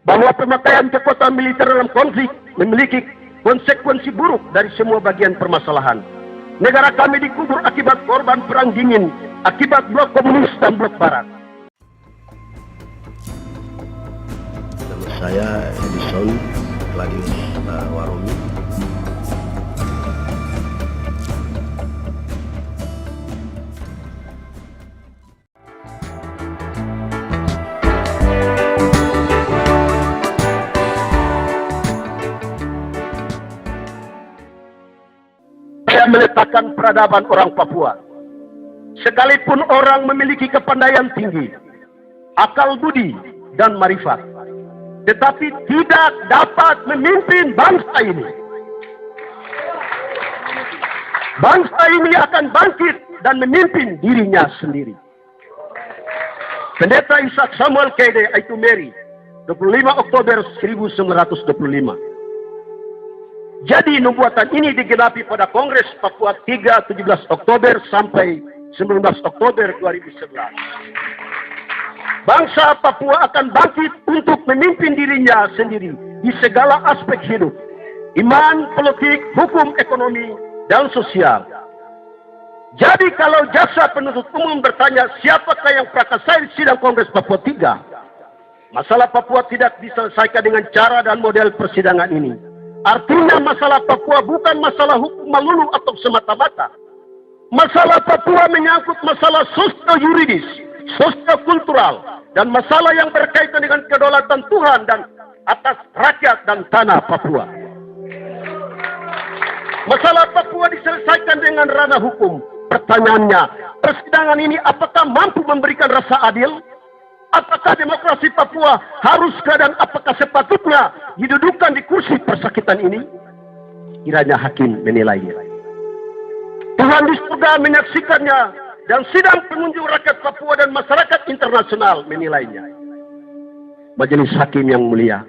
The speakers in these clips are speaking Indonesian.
bahwa pemakaian kekuatan militer dalam konflik memiliki konsekuensi buruk dari semua bagian permasalahan. Negara kami dikubur akibat korban perang dingin, akibat blok komunis dan blok barat. Nama saya Edison Claudius Waromi. Saya meletakkan peradaban orang Papua. Sekalipun orang memiliki kepandaian tinggi, akal budi, dan marifat, tetapi tidak dapat memimpin bangsa ini. Bangsa ini akan bangkit dan memimpin dirinya sendiri. Pendeta Ishak Samuel Kede Aitumeri, 25 Oktober 1925. Jadi nubuatan ini digenapi pada Kongres Papua 3 17 Oktober sampai 19 Oktober 2011. Bangsa Papua akan bangkit untuk memimpin dirinya sendiri di segala aspek hidup, iman, politik, hukum, ekonomi, dan sosial. Jadi kalau jaksa penuntut umum bertanya siapakah yang prakasai sidang Kongres Papua 3, masalah Papua tidak diselesaikan dengan cara dan model persidangan ini. Artinya masalah Papua bukan masalah hukum melulu atau semata-mata. Masalah Papua menyangkut masalah sosio-yuridis, sosio-kultural, dan masalah yang berkaitan dengan kedaulatan Tuhan dan atas rakyat dan tanah Papua. Masalah Papua diselesaikan dengan ranah hukum. Pertanyaannya, persidangan ini apakah mampu memberikan rasa adil? Apakah demokrasi Papua haruskah dan apakah sepatutnya didudukan di kursi persakitan ini? Kiranya hakim menilainya. Tuhan di surga menyaksikannya dan sidang pengunjung rakyat Papua dan masyarakat internasional menilainya. Majelis hakim yang mulia,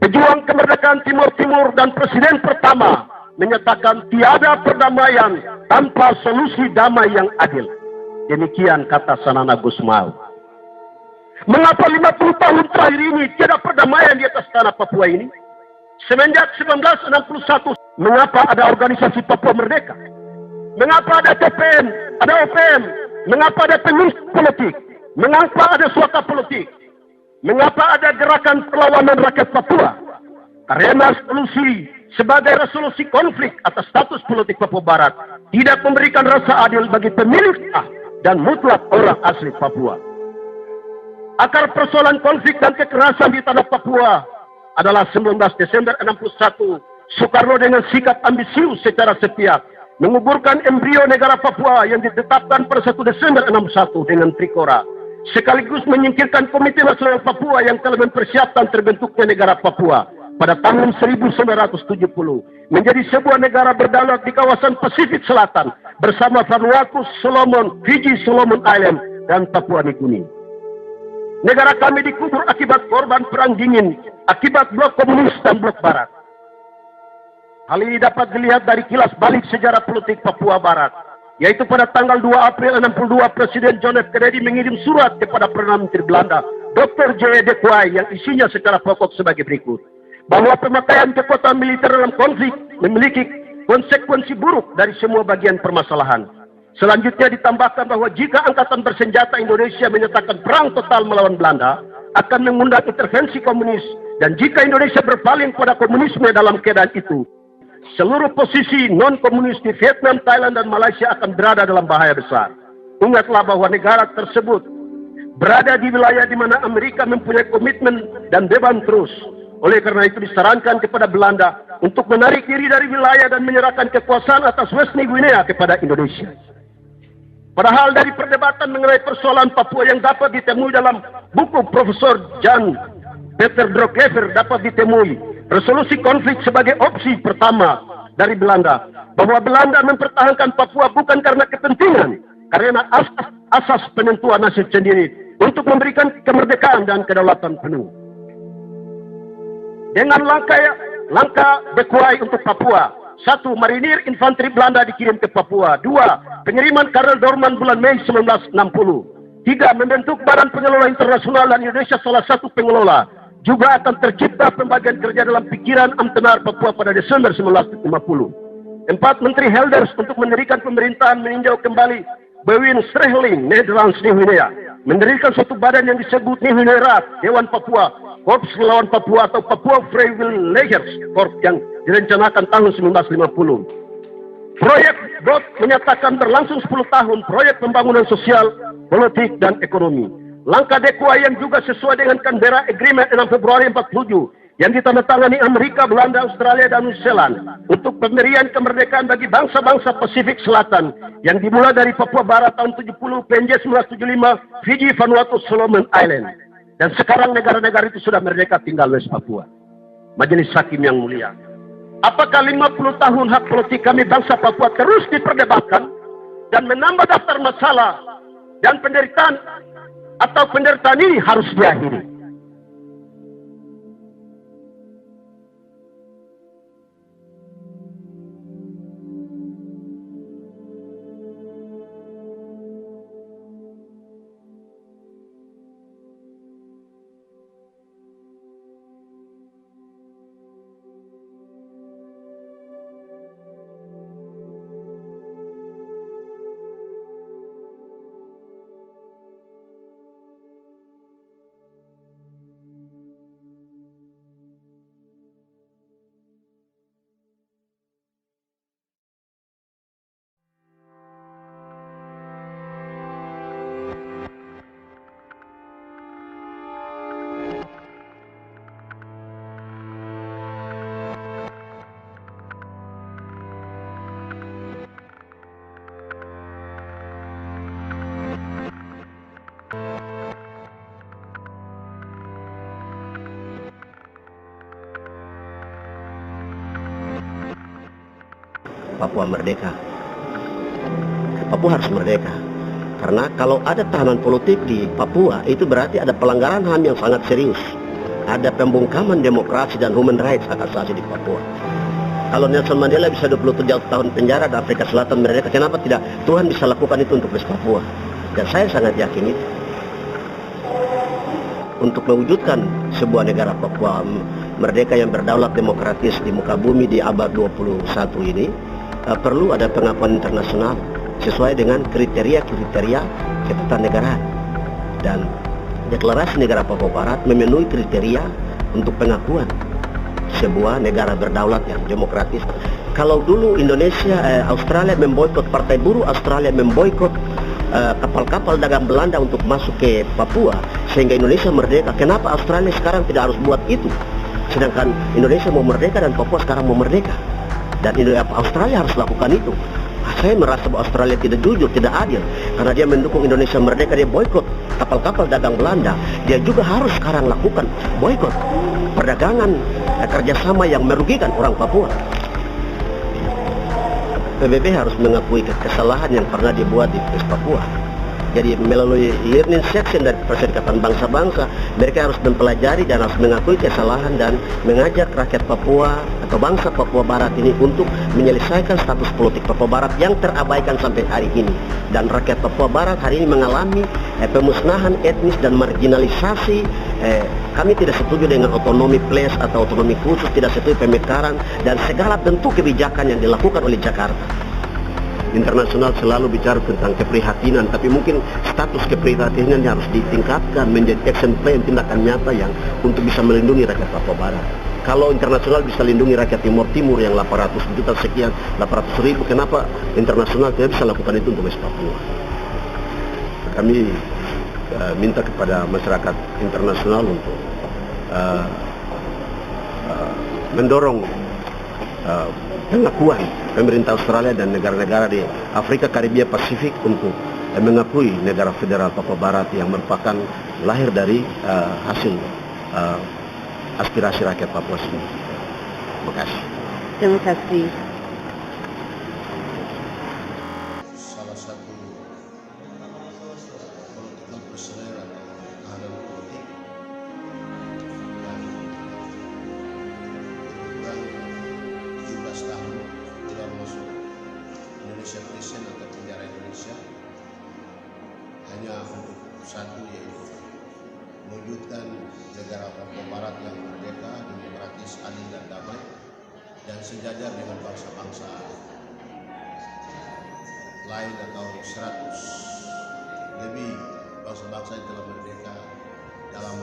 pejuang kemerdekaan Timur Timur dan presiden pertama menyatakan tiada perdamaian tanpa solusi damai yang adil. Demikian kata Sanana Gusmao. Mengapa 50 tahun terakhir ini tiada perdamaian di atas tanah Papua ini? Semenjak 1961, mengapa ada organisasi Papua Merdeka? Mengapa ada TPN, ada OPM? Mengapa ada pengurus politik? Mengapa ada suaka politik? Mengapa ada gerakan perlawanan rakyat Papua? Karena solusi sebagai resolusi konflik atas status politik Papua Barat tidak memberikan rasa adil bagi pemilik dan mutlak orang asli Papua. Akar persoalan konflik dan kekerasan di tanah Papua adalah 19 Desember 61, Soekarno dengan sikap ambisius secara sepihak menguburkan embrio negara Papua yang ditetapkan pada 1 Desember 61 dengan Trikora, sekaligus menyingkirkan Komite Nasional Papua yang telah mempersiapkan terbentuknya negara Papua pada tahun 1970 menjadi sebuah negara berdaulat di kawasan Pasifik Selatan bersama Vanuatu, Solomon, Fiji, Solomon Island, dan Papua Nugini. Negara kami dikubur akibat korban perang dingin, akibat blok komunis dan blok barat. Hal ini dapat dilihat dari kilas balik sejarah politik Papua Barat, yaitu pada tanggal 2 April 62 Presiden John F. Kennedy mengirim surat kepada Perdana Menteri Belanda, Dr. J. de Quay, yang isinya secara pokok sebagai berikut. Bahwa pemakaian kekuatan militer dalam konflik memiliki konsekuensi buruk dari semua bagian permasalahan. Selanjutnya ditambahkan bahwa jika Angkatan Bersenjata Indonesia menyatakan perang total melawan Belanda, akan mengundang intervensi komunis, dan jika Indonesia berpaling pada komunisme dalam keadaan itu, seluruh posisi non-komunis di Vietnam, Thailand, dan Malaysia akan berada dalam bahaya besar. Ingatlah bahwa negara tersebut berada di wilayah di mana Amerika mempunyai komitmen dan beban terus. Oleh karena itu disarankan kepada Belanda untuk menarik diri dari wilayah dan menyerahkan kekuasaan atas West New Guinea kepada Indonesia. Padahal dari perdebatan mengenai persoalan Papua yang dapat ditemui dalam buku Profesor Jan Peter Droklever dapat ditemui resolusi konflik sebagai opsi pertama dari Belanda, bahwa Belanda mempertahankan Papua bukan karena kepentingan, karena asas penentuan nasib sendiri untuk memberikan kemerdekaan dan kedaulatan penuh. Dengan langkah de Quay untuk Papua, 1. Marinir infanteri Belanda dikirim ke Papua. 2. Pengiriman Karel Dorman bulan Mei 1960. 3. Membentuk Badan Pengelola Internasional dan Indonesia salah satu pengelola. juga akan tercipta pembagian kerja dalam pikiran Amtenar Papua pada Desember 1950. 4. Menteri Helders untuk mendirikan pemerintahan meninjau kembali Bewin Srehling, Nederlands New Guinea, mendirikan suatu badan yang disebut Nihunerat, Dewan Papua, Korps Relawan Papua atau Papua Vrijwilligers Corps yang direncanakan tahun 1950. Proyek BOT menyatakan berlangsung 10 tahun proyek pembangunan sosial, politik, dan ekonomi. Langkah Dekwa yang juga sesuai dengan Canberra Agreement 6 Februari 47 yang ditandatangani Amerika, Belanda, Australia, dan New Zealand untuk pemberian kemerdekaan bagi bangsa-bangsa Pasifik Selatan yang dimulai dari Papua Barat tahun 70, PNJ 1975, Fiji, Vanuatu, Solomon Island. Dan sekarang negara-negara itu sudah merdeka, tinggal West Papua. Majelis Hakim yang mulia, apakah 50 tahun hak politik kami bangsa Papua terus diperdebatkan dan menambah daftar masalah dan penderitaan, atau penderitaan ini harus diakhiri? Papua merdeka. Papua harus merdeka. Karena kalau ada tahanan politik di Papua, itu berarti ada pelanggaran HAM yang sangat serius. Ada pembungkaman demokrasi dan human rights hak asasi di Papua. Kalau Nelson Mandela bisa 27 tahun penjara di Afrika Selatan merdeka, kenapa tidak Tuhan bisa lakukan itu untuk West Papua? Dan saya sangat yakin itu. Untuk mewujudkan sebuah negara Papua merdeka yang berdaulat demokratis di muka bumi di abad 21 ini, perlu ada pengakuan internasional sesuai dengan kriteria-kriteria ketatanegaraan. Dan deklarasi negara Papua Barat memenuhi kriteria untuk pengakuan sebuah negara berdaulat yang demokratis. Kalau dulu Australia memboikot Partai Buruh, Australia memboikot kapal-kapal dagang Belanda untuk masuk ke Papua sehingga Indonesia merdeka, kenapa Australia sekarang tidak harus buat itu? Sedangkan Indonesia mau merdeka dan Papua sekarang mau merdeka. Dan Australia harus lakukan itu. Saya merasa bahwa Australia tidak jujur, tidak adil. Karena dia mendukung Indonesia merdeka, dia boikot kapal-kapal dagang Belanda. Dia juga harus sekarang lakukan boikot perdagangan kerjasama yang merugikan orang Papua. PBB harus mengakui kesalahan yang pernah dibuat di Papua. Jadi melalui learning section dari Perserikatan Bangsa-Bangsa, mereka harus mempelajari dan harus mengakui kesalahan dan mengajak rakyat Papua atau bangsa Papua Barat ini untuk menyelesaikan status politik Papua Barat yang terabaikan sampai hari ini. Dan rakyat Papua Barat hari ini mengalami pemusnahan etnis dan marginalisasi. Kami tidak setuju dengan otonomi place atau otonomi khusus, tidak setuju pemekaran dan segala bentuk kebijakan yang dilakukan oleh Jakarta. Internasional selalu bicara tentang keprihatinan, tapi mungkin status keprihatinan harus ditingkatkan menjadi action plan, tindakan nyata yang untuk bisa melindungi rakyat Papua Barat. Kalau internasional bisa lindungi rakyat Timur yang 800 juta sekian, 800 ribu, kenapa internasional tidak bisa lakukan itu untuk West Papua? Kami minta kepada masyarakat internasional untuk mendorong pengakuan pemerintah Australia dan negara-negara di Afrika, Karibia, Pasifik untuk mengakui negara federal Papua Barat yang merupakan lahir dari hasil aspirasi rakyat Papua sendiri. Terima kasih. Terima kasih. Salah satu political prisoner atau tahanan politik yang kebetulan 17 tahun tidak masuk Indonesia Prison atau penjara Indonesia hanya untuk satu, yaitu mewujudkan negara Papua Barat dan sejajar dengan bangsa-bangsa lain atau 100 lebih bangsa-bangsa yang telah merdeka dalam